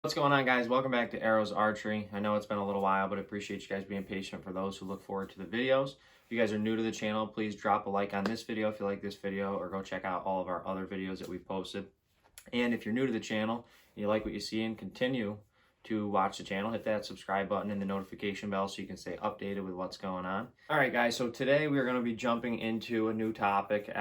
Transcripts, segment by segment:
What's going on, guys? Welcome back to Airohz Archery. I know it's been a little while, but I appreciate you guys being patient. For those who look forward to the videos, if you guys are new to the channel, please drop a like on this video if you like this video, or go check out all of our other videos that we've posted. And if you're new to the channel and you like what you see, and continue to watch the channel, hit that subscribe button and the notification bell so you can stay updated with what's going on. All right, guys, so today we're going to be jumping into a new topic.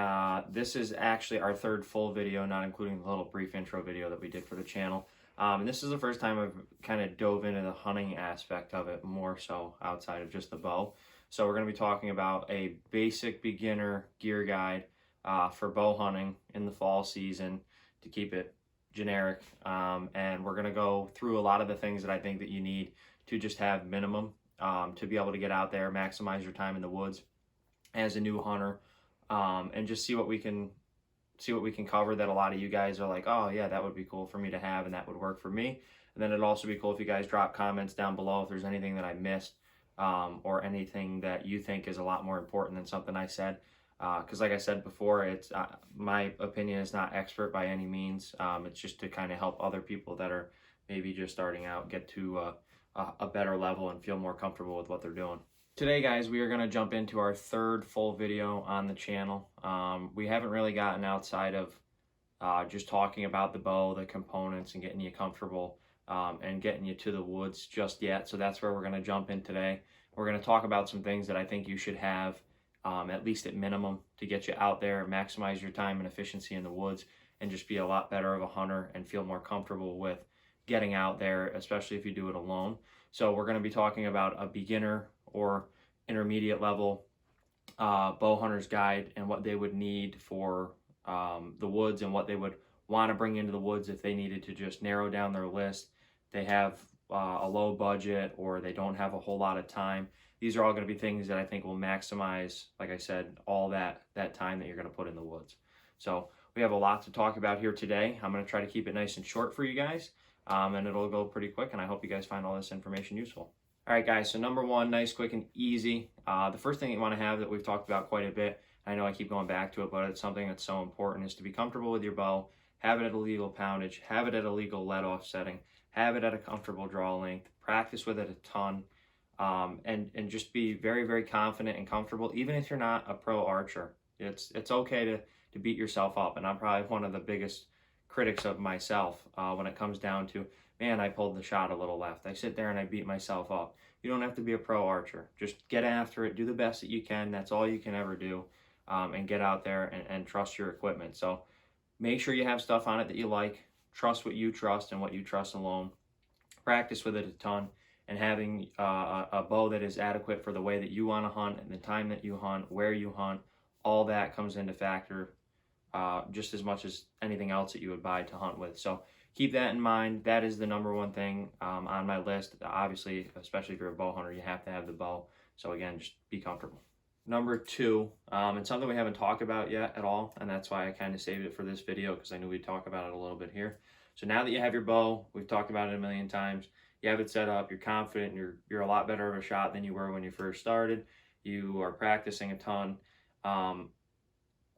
This is actually our third full video, not including the little brief intro video that we did for the channel. And this is the first time I've kind of dove into the hunting aspect of it, more so outside of just the bow. So we're going to be talking about a basic beginner gear guide for bow hunting in the fall season, to keep it generic. And we're going to go through a lot of the things that I think that you need to just have minimum to be able to get out there, maximize your time in the woods as a new hunter, and just see what we can cover that a lot of you guys are like, oh yeah, that would be cool for me to have and that would work for me. And then it'd also be cool if you guys drop comments down below if there's anything that I missed, or anything that you think is a lot more important than something I said. Because like I said before, it's my opinion is not expert by any means. It's just to kind of help other people that are maybe just starting out get to a better level and feel more comfortable with what they're doing. Today, guys, we are going to jump into our third full video on the channel. We haven't really gotten outside of just talking about the bow, the components, and getting you comfortable and getting you to the woods just yet. So that's where we're going to jump in today. We're going to talk about some things that I think you should have, at least at minimum, to get you out there, maximize your time and efficiency in the woods, and just be a lot better of a hunter and feel more comfortable with getting out there, especially if you do it alone. So we're going to be talking about a beginner or intermediate level bow hunter's guide, and what they would need for the woods, and what they would want to bring into the woods if they needed to just narrow down their list. They have a low budget, or they don't have a whole lot of time. These are all going to be things that I think will maximize, like I said, all that time that you're going to put in the woods. So we have a lot to talk about here today. I'm going to try to keep it nice and short for you guys, and it'll go pretty quick, and I hope you guys find all this information useful. All right, guys, so number one, nice, quick, and easy. The first thing you want to have that we've talked about quite a bit, I know I keep going back to it, but it's something that's so important, is to be comfortable with your bow, have it at a legal poundage, have it at a legal let-off setting, have it at a comfortable draw length, practice with it a ton, and just be very, very confident and comfortable, even if you're not a pro archer. It's okay to beat yourself up, and I'm probably one of the biggest critics of myself when it comes down to, man, I pulled the shot a little left. I sit there and I beat myself up. You don't have to be a pro archer. Just get after it, do the best that you can. That's all you can ever do, and get out there and trust your equipment. So make sure you have stuff on it that you like. Trust what you trust and what you trust alone. Practice with it a ton, and having a bow that is adequate for the way that you want to hunt and the time that you hunt, where you hunt, all that comes into factor just as much as anything else that you would buy to hunt with. So keep that in mind. That is the number one thing on my list. Obviously, especially if you're a bow hunter, you have to have the bow. So again, just be comfortable. Number two, and something we haven't talked about yet at all, and that's why I kind of saved it for this video, because I knew we'd talk about it a little bit here. So now that you have your bow, we've talked about it a million times, you have it set up, you're confident, you're a lot better of a shot than you were when you first started. You are practicing a ton.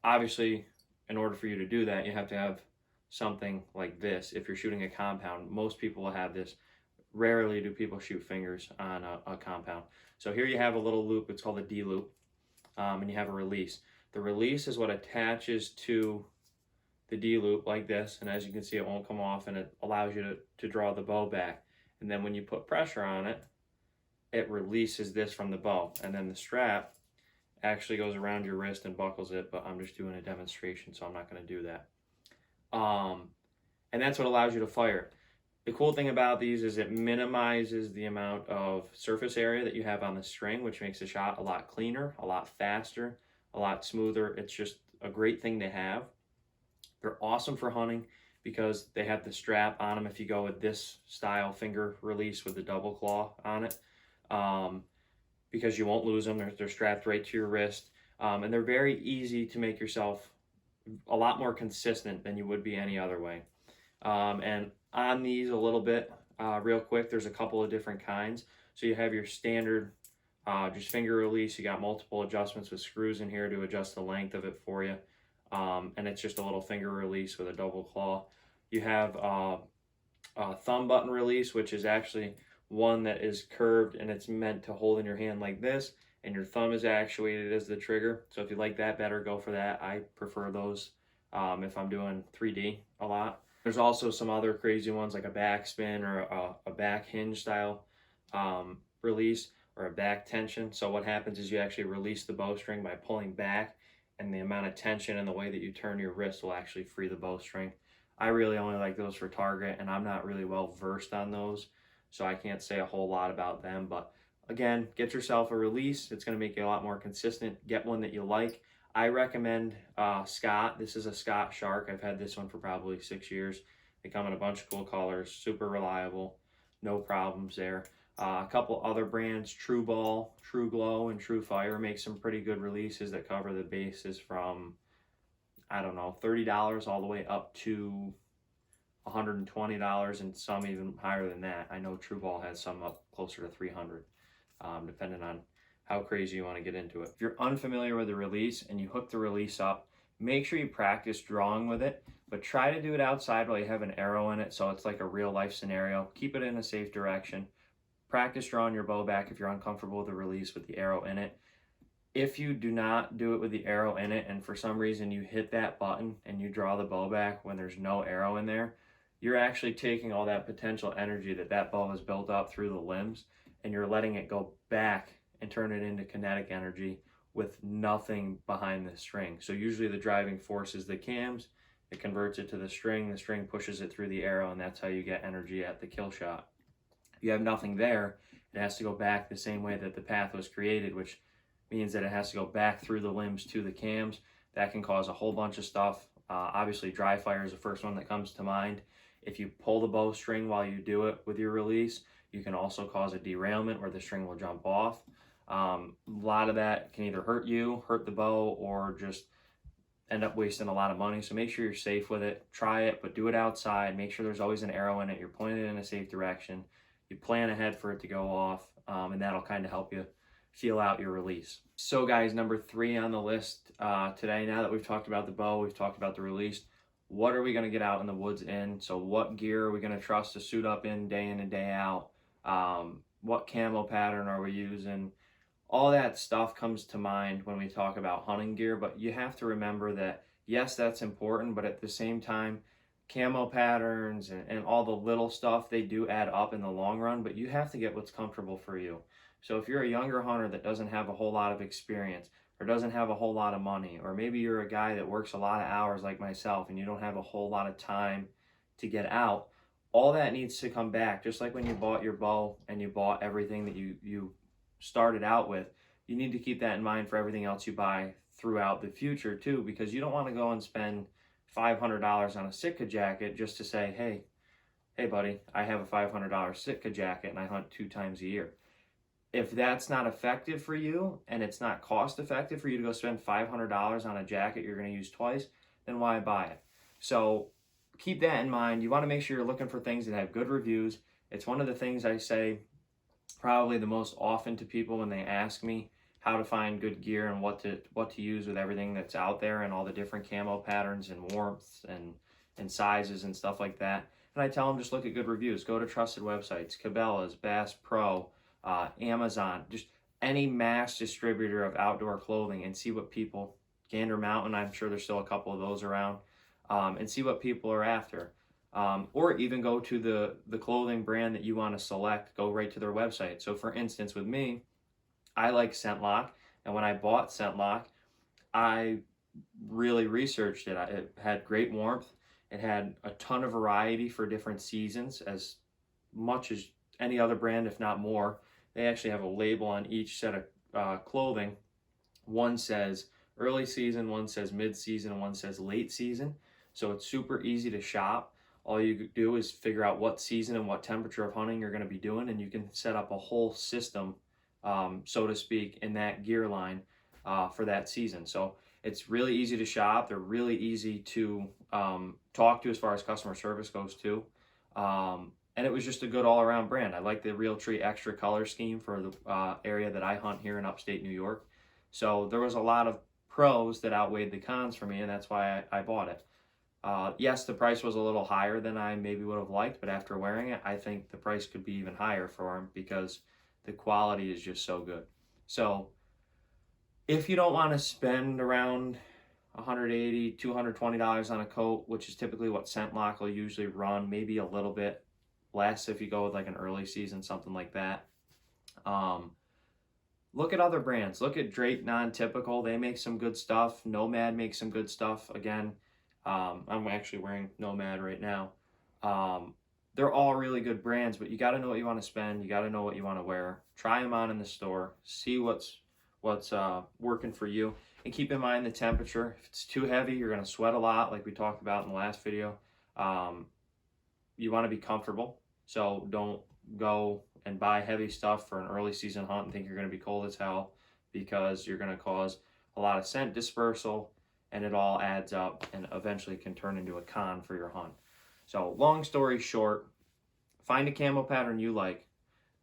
Obviously, in order for you to do that, you have to have something like this. If you're shooting a compound, most people will have this. Rarely do people shoot fingers on a compound. So here you have a little loop. It's called a D loop, and you have a release. The release is what attaches to the D loop like this, and as you can see, it won't come off, and it allows you to draw the bow back. And then when you put pressure on it, it releases this from the bow, and then the strap actually goes around your wrist and buckles it, but I'm just doing a demonstration, so I'm not going to do that. And that's what allows you to fire it. The cool thing about these is it minimizes the amount of surface area that you have on the string, which makes the shot a lot cleaner, a lot faster, a lot smoother. It's just a great thing to have. They're awesome for hunting because they have the strap on them if you go with this style finger release with the double claw on it, because you won't lose them. They're strapped right to your wrist, and they're very easy to make yourself a lot more consistent than you would be any other way. And on these a little bit, real quick, there's a couple of different kinds. So you have your standard just finger release. You got multiple adjustments with screws in here to adjust the length of it for you. And it's just a little finger release with a double claw. You have thumb button release, which is actually one that is curved and it's meant to hold in your hand like this, and your thumb is actuated as the trigger. So if you like that better, go for that. I prefer those if I'm doing 3D a lot. There's also some other crazy ones like a backspin or a back hinge style release, or a back tension. So what happens is you actually release the bowstring by pulling back, and the amount of tension and the way that you turn your wrist will actually free the bowstring. I really only like those for target, and I'm not really well versed on those, so I can't say a whole lot about them. But again, get yourself a release. It's going to make you a lot more consistent. Get one that you like. I recommend Scott. This is a Scott Shark. I've had this one for probably 6 years. They come in a bunch of cool colors, super reliable, no problems there. A couple other brands, True Ball, True Glow, and True Fire make some pretty good releases that cover the bases from, I don't know, $30 all the way up to $120, and some even higher than that. I know True Ball has some up closer to $300, depending on how crazy you want to get into it. If you're unfamiliar with the release and you hook the release up, make sure you practice drawing with it, but try to do it outside while you have an arrow in it, so it's like a real life scenario. Keep it in a safe direction. Practice drawing your bow back if you're uncomfortable with the release with the arrow in it. If you do not do it with the arrow in it, and for some reason you hit that button and you draw the bow back when there's no arrow in there, you're actually taking all that potential energy that bow has built up through the limbs, and you're letting it go back and turn it into kinetic energy with nothing behind the string. So usually the driving force is the cams, it converts it to the string pushes it through the arrow, and that's how you get energy at the kill shot. If you have nothing there, it has to go back the same way that the path was created, which means that it has to go back through the limbs to the cams. That can cause a whole bunch of stuff. Obviously, dry fire is the first one that comes to mind. If you pull the bowstring while you do it with your release, you can also cause a derailment where the string will jump off. A lot of that can either hurt you, hurt the bow, or just end up wasting a lot of money. So make sure you're safe with it. Try it, but do it outside. Make sure there's always an arrow in it. You're pointing it in a safe direction. You plan ahead for it to go off, and that'll kind of help you feel out your release. So guys, number 3 on the list today, now that we've talked about the bow, we've talked about the release, what are we going to get out in the woods in? So what gear are we going to trust to suit up in and day out? What camo pattern are we using? All that stuff comes to mind when we talk about hunting gear, but you have to remember that, yes, that's important, but at the same time, camo patterns and all the little stuff, they do add up in the long run, but you have to get what's comfortable for you. So if you're a younger hunter that doesn't have a whole lot of experience, or doesn't have a whole lot of money, or maybe you're a guy that works a lot of hours like myself and you don't have a whole lot of time to get out, all that needs to come back. Just like when you bought your bow and you bought everything that you started out with, you need to keep that in mind for everything else you buy throughout the future too, because you don't want to go and spend $500 on a Sitka jacket just to say, hey buddy, I have a $500 Sitka jacket and I hunt 2 times a year. If that's not effective for you and it's not cost effective for you to go spend $500 on a jacket you're going to use twice, then why buy it? So keep that in mind. You want to make sure you're looking for things that have good reviews. It's one of the things I say probably the most often to people when they ask me how to find good gear and what to use with everything that's out there and all the different camo patterns and warmths and sizes and stuff like that. And I tell them, just look at good reviews. Go to trusted websites, Cabela's, Bass Pro, Amazon, just any mass distributor of outdoor clothing, and see what people, Gander Mountain, I'm sure there's still a couple of those around, and see what people are after. Or even go to the clothing brand that you want to select, go right to their website. So for instance, with me, I like ScentLock, and when I bought ScentLock, I really researched it. It had great warmth. It had a ton of variety for different seasons, as much as any other brand, if not more. They actually have a label on each set of clothing. One says early season, one says mid-season, and one says late season. So it's super easy to shop. All you do is figure out what season and what temperature of hunting you're going to be doing, and you can set up a whole system, so to speak, in that gear line for that season. So it's really easy to shop. They're really easy to talk to as far as customer service goes too. And it was just a good all-around brand. I like the Realtree extra color scheme for the area that I hunt here in upstate New York. So there was a lot of pros that outweighed the cons for me, and that's why I bought it. Yes, the price was a little higher than I maybe would have liked, but after wearing it, I think the price could be even higher for them because the quality is just so good. So if you don't want to spend around $180, $220 on a coat, which is typically what Scent Lock will usually run, maybe a little bit less if you go with like an early season, something like that. Look at other brands. Look at Drake Non-Typical. They make some good stuff. Nomad makes some good stuff. Again, I'm actually wearing Nomad right now. They're all really good brands, but you got to know what you want to spend. You got to know what you want to wear. Try them on in the store. See what's working for you. And keep in mind the temperature. If it's too heavy, you're going to sweat a lot, like we talked about in the last video. You want to be comfortable. So don't go and buy heavy stuff for an early season hunt and think you're going to be cold as hell, because you're going to cause a lot of scent dispersal, and it all adds up and eventually can turn into a con for your hunt. So long story short, find a camo pattern you like.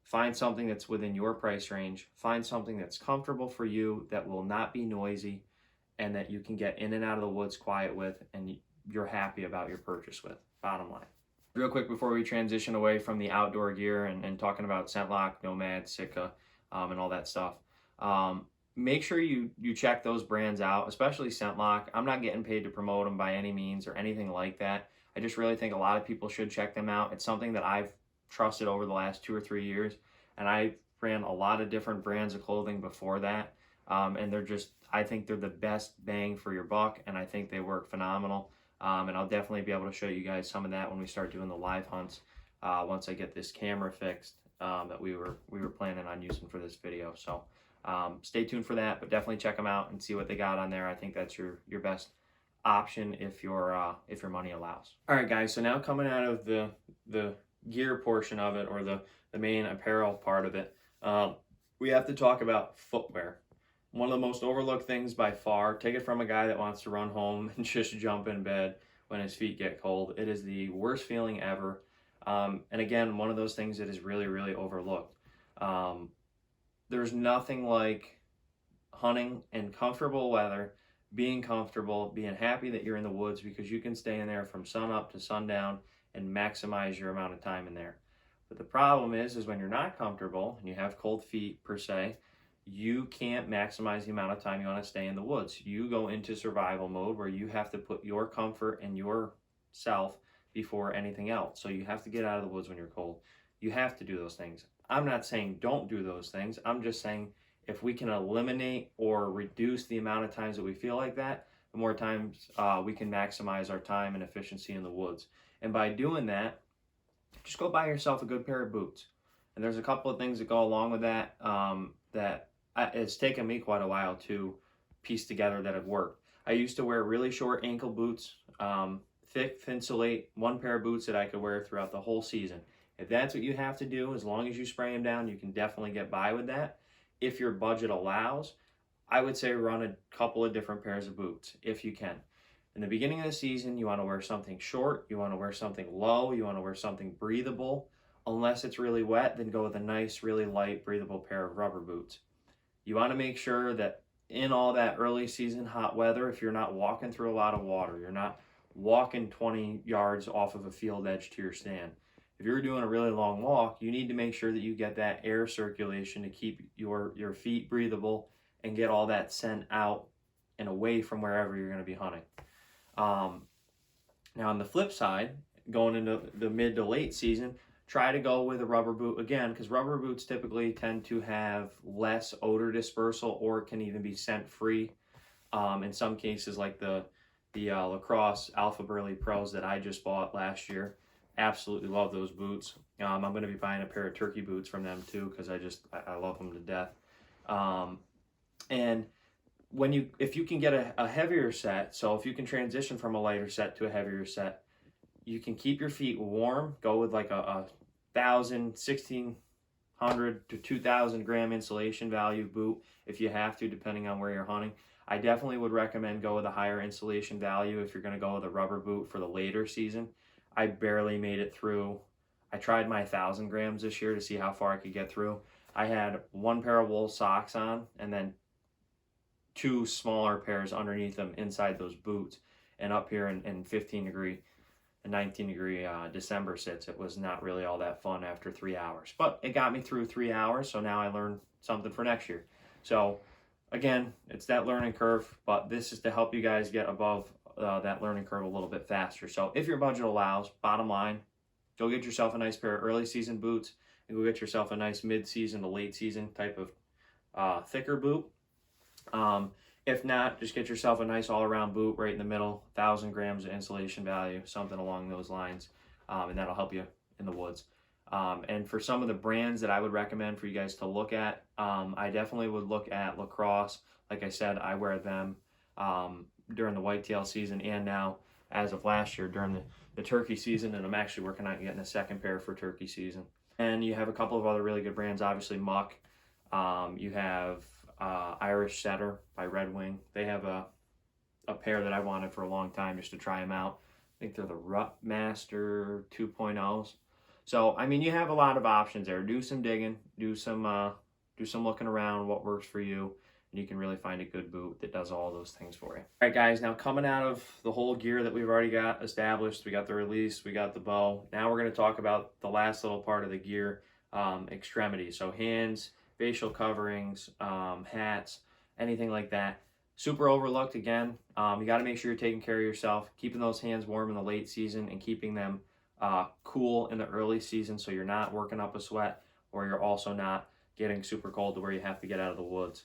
Find something that's within your price range. Find something that's comfortable for you, that will not be noisy, and that you can get in and out of the woods quiet with, and you're happy about your purchase with. Bottom line. Real quick before we transition away from the outdoor gear and talking about Scent Lock, Nomad, Sitka, and all that stuff, make sure you check those brands out, especially Scent Lock. I'm not getting paid to promote them by any means or anything like that. I just really think a lot of people should check them out. It's something that I've trusted over the last 2 or 3 years, and I ran a lot of different brands of clothing before that, and I think they're the best bang for your buck, and I think they work phenomenal. And I'll definitely be able to show you guys some of that when we start doing the live hunts, once I get this camera fixed, that we were planning on using for this video. So stay tuned for that, but definitely check them out and see what they got on there. I think that's your best option if your money allows. All right, guys. So now coming out of the gear portion of it, or the main apparel part of it, we have to talk about footwear. One of the most overlooked things by far. Take it from a guy that wants to run home and just jump in bed when his feet get cold. It is the worst feeling ever. And again, one of those things that is really, really overlooked. There's nothing like hunting in comfortable weather, being comfortable, being happy that you're in the woods, because you can stay in there from sun up to sundown and maximize your amount of time in there. But the problem is when you're not comfortable and you have cold feet per se, you can't maximize the amount of time you want to stay in the woods. You go into survival mode where you have to put your comfort and yourself before anything else. So you have to get out of the woods when you're cold. You have to do those things. I'm not saying don't do those things. I'm just saying if we can eliminate or reduce the amount of times that we feel like that, the more times we can maximize our time and efficiency in the woods. And by doing that, just go buy yourself a good pair of boots. And there's a couple of things that go along with that, that it's taken me quite a while to piece together that have worked. I used to wear really short ankle boots, thick Thinsulate, one pair of boots that I could wear throughout the whole season. If that's what you have to do, as long as you spray them down, you can definitely get by with that. If your budget allows, I would say run a couple of different pairs of boots if you can. In the beginning of the season, you want to wear something short, you want to wear something low, you want to wear something breathable. Unless it's really wet, then go with a nice, really light, breathable pair of rubber boots. You want to make sure that in all that early season hot weather, if you're not walking through a lot of water, you're not walking 20 yards off of a field edge to your stand. If you're doing a really long walk, you need to make sure that you get that air circulation to keep your feet breathable and get all that scent out and away from wherever you're going to be hunting. Now on the flip side, going into the mid to late season, try to go with a rubber boot again, because rubber boots typically tend to have less odor dispersal, or can even be scent free. In some cases, like the Lacrosse Alpha Burley Pros that I just bought last year, absolutely love those boots. I'm going to be buying a pair of turkey boots from them too, because I love them to death. And if you can get a heavier set, so if you can transition from a lighter set to a heavier set, you can keep your feet warm. Go with like a 1,000, 1,600 to 2,000 gram insulation value boot if you have to, depending on where you're hunting. I definitely would recommend go with a higher insulation value if you're going to go with a rubber boot for the later season. I barely made it through. I tried my 1,000 grams this year to see how far I could get through. I had one pair of wool socks on and then 2 smaller pairs underneath them inside those boots. and up here in 15-degree and 19-degree December sits, it was not really all that fun after 3 hours. But it got me through 3 hours, so now I learned something for next year. So again, it's that learning curve, but this is to help you guys get above that learning curve a little bit faster. So if your budget allows, bottom line, go get yourself a nice pair of early season boots, and go get yourself a nice mid-season to late season type of thicker boot. If not, just get yourself a nice all-around boot right in the middle, 1,000 grams of insulation value, something along those lines, and that'll help you in the woods. And for some of the brands that I would recommend for you guys to look at, I definitely would look at Lacrosse. Like I said, I wear them during the whitetail season, and now, as of last year, during the turkey season, and I'm actually working on getting a second pair for turkey season. And you have a couple of other really good brands, obviously Muck. You have Irish Setter by Red Wing. They have a pair that I wanted for a long time just to try them out. I think they're the Rut Master 2.0s. So, I mean, you have a lot of options there. Do some digging, do some looking around, what works for you, and you can really find a good boot that does all those things for you. All right, guys, now coming out of the whole gear that we've already got established, we got the release, we got the bow. Now we're going to talk about the last little part of the gear, extremities. So hands, facial coverings, hats, anything like that. Super overlooked again. You got to make sure you're taking care of yourself, keeping those hands warm in the late season and keeping them cool in the early season, so you're not working up a sweat, or you're also not getting super cold to where you have to get out of the woods.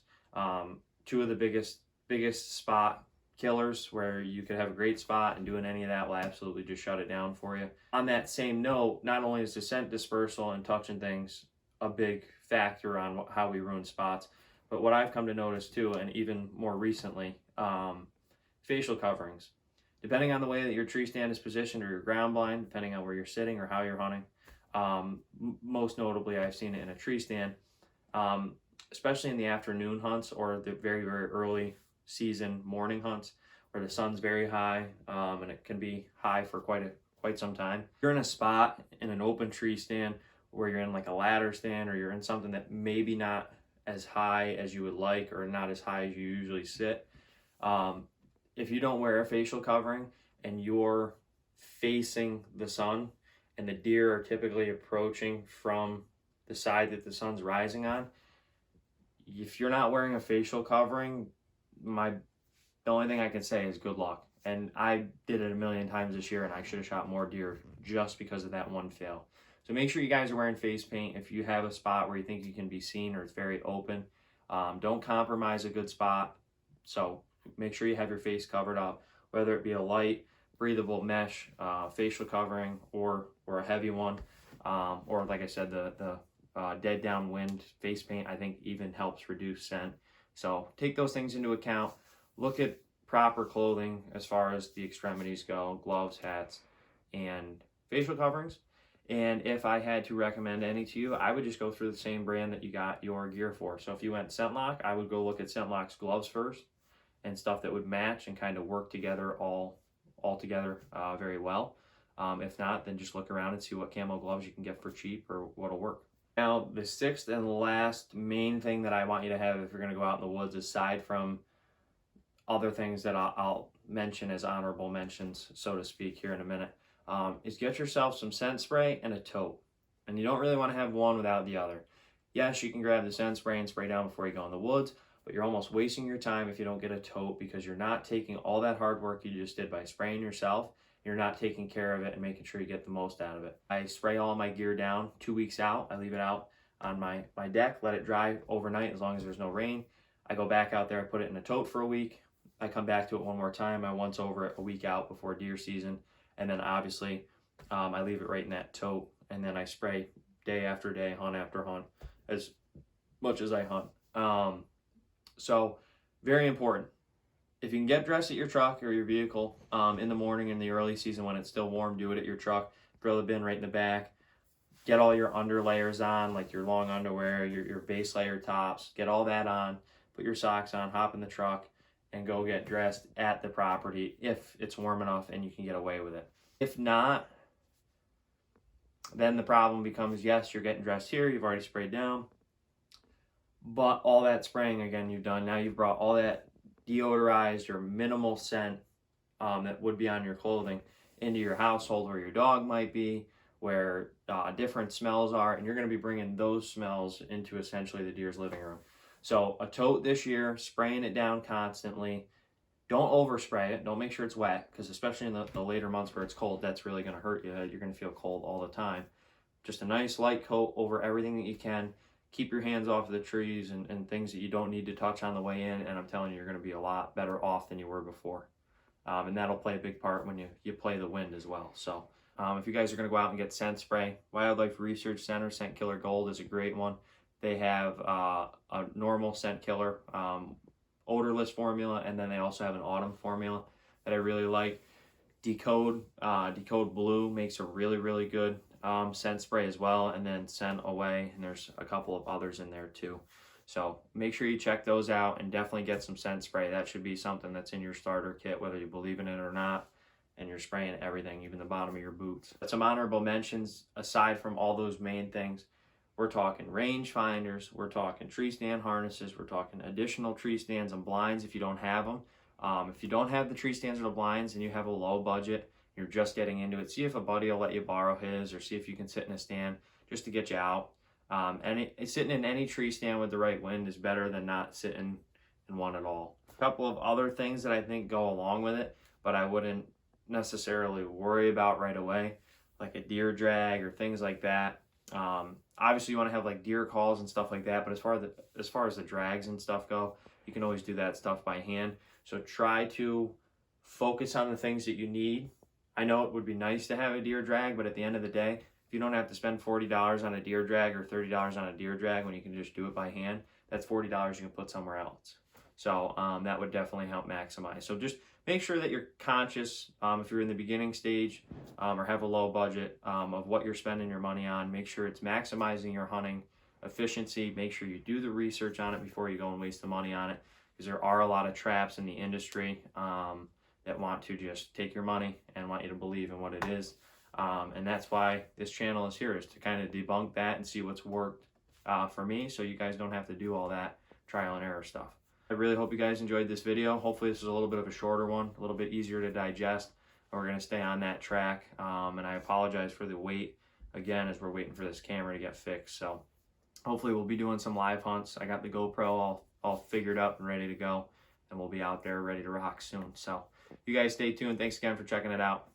Two of the biggest spot killers where you could have a great spot, and doing any of that will absolutely just shut it down for you. On that same note, not only is the scent dispersal and touching things a big factor on how we ruin spots, but what I've come to notice too, and even more recently, facial coverings. Depending on the way that your tree stand is positioned, or your ground blind, depending on where you're sitting or how you're hunting, most notably I've seen it in a tree stand, especially in the afternoon hunts or the very, very early season morning hunts where the sun's very high, and it can be high for quite some time. If you're in a spot in an open tree stand where you're in like a ladder stand, or you're in something that maybe not as high as you would like, or not as high as you usually sit, if you don't wear a facial covering and you're facing the sun, and the deer are typically approaching from the side that the sun's rising on, if you're not wearing a facial covering, the only thing I can say is good luck. And I did it a million times this year, and I should have shot more deer just because of that one fail. So make sure you guys are wearing face paint if you have a spot where you think you can be seen or it's very open. Don't compromise a good spot. So make sure you have your face covered up, whether it be a light, breathable mesh facial covering, or a heavy one, or like I said, the dead downwind face paint, I think even helps reduce scent. So take those things into account. Look at proper clothing as far as the extremities go: gloves, hats, and facial coverings. And if I had to recommend any to you, I would just go through the same brand that you got your gear for. So if you went ScentLok, I would go look at ScentLok's gloves first, and stuff that would match and kind of work together all together very well. If not, then just look around and see what camo gloves you can get for cheap or what'll work. Now, the sixth and last main thing that I want you to have if you're going to go out in the woods, aside from other things that I'll mention as honorable mentions, so to speak, here in a minute, is get yourself some scent spray and a tote. And you don't really want to have one without the other. Yes, you can grab the scent spray and spray down before you go in the woods, but you're almost wasting your time if you don't get a tote, because you're not taking all that hard work you just did by spraying yourself. You're not taking care of it and making sure you get the most out of it. I spray all my gear down 2 weeks out. I leave it out on my deck, let it dry overnight as long as there's no rain. I go back out there, I put it in a tote for a week. I come back to it one more time. I once over it a week out before deer season. And then obviously I leave it right in that tote. And then I spray day after day, hunt after hunt, as much as I hunt. So very important. If you can get dressed at your truck or your vehicle in the morning in the early season when it's still warm, do it at your truck. Throw the bin right in the back. Get all your under layers on, like your long underwear, your base layer tops. Get all that on. Put your socks on, hop in the truck, and go get dressed at the property if it's warm enough and you can get away with it. If not, then the problem becomes, yes, you're getting dressed here, you've already sprayed down, but all that spraying, again, you've done. Now you've brought all that deodorized or minimal scent that would be on your clothing into your household where your dog might be, where different smells are, and you're going to be bringing those smells into essentially the deer's living room. So a tote this year, spraying it down constantly. Don't overspray it. Don't make sure it's wet, because especially in the later months where it's cold, that's really going to hurt you. You're going to feel cold all the time. Just a nice light coat over everything that you can. Keep your hands off of the trees and things that you don't need to touch on the way in, and I'm telling you, you're going to be a lot better off than you were before. And that'll play a big part when you play the wind as well. So if you guys are going to go out and get scent spray, Wildlife Research Center Scent Killer Gold is a great one. They have a normal scent killer, odorless formula, and then they also have an autumn formula that I really like. Decode Blue makes a really good scent spray as well, and then Scent Away, and there's a couple of others in there too. So make sure you check those out and definitely get some scent spray. That should be something that's in your starter kit, whether you believe in it or not, and you're spraying everything, even the bottom of your boots. Some honorable mentions aside from all those main things. We're talking range finders, we're talking tree stand harnesses, we're talking additional tree stands and blinds if you don't have them. If you don't have the tree stands or the blinds and you have a low budget, you're just getting into it, see if a buddy will let you borrow his, or see if you can sit in a stand just to get you out. Sitting in any tree stand with the right wind is better than not sitting in one at all. A couple of other things that I think go along with it, but I wouldn't necessarily worry about right away, like a deer drag or things like that. Obviously you want to have like deer calls and stuff like that, but as far as the drags and stuff go, you can always do that stuff by hand. So try to focus on the things that you need. I know it would be nice to have a deer drag, but at the end of the day, if you don't have to spend $40 on a deer drag or $30 on a deer drag when you can just do it by hand, that's $40 you can put somewhere else. So that would definitely help maximize. So just make sure that you're conscious if you're in the beginning stage or have a low budget of what you're spending your money on. Make sure it's maximizing your hunting efficiency. Make sure you do the research on it before you go and waste the money on it, because there are a lot of traps in the industry that want to just take your money and want you to believe in what it is. And that's why this channel is here, is to kind of debunk that and see what's worked for me, so you guys don't have to do all that trial and error stuff. I really hope you guys enjoyed this video. Hopefully this is a little bit of a shorter one, a little bit easier to digest. We're going to stay on that track. And I apologize for the wait again as we're waiting for this camera to get fixed. So hopefully we'll be doing some live hunts. I got the GoPro all figured up and ready to go, and we'll be out there ready to rock soon. So you guys stay tuned. Thanks again for checking it out.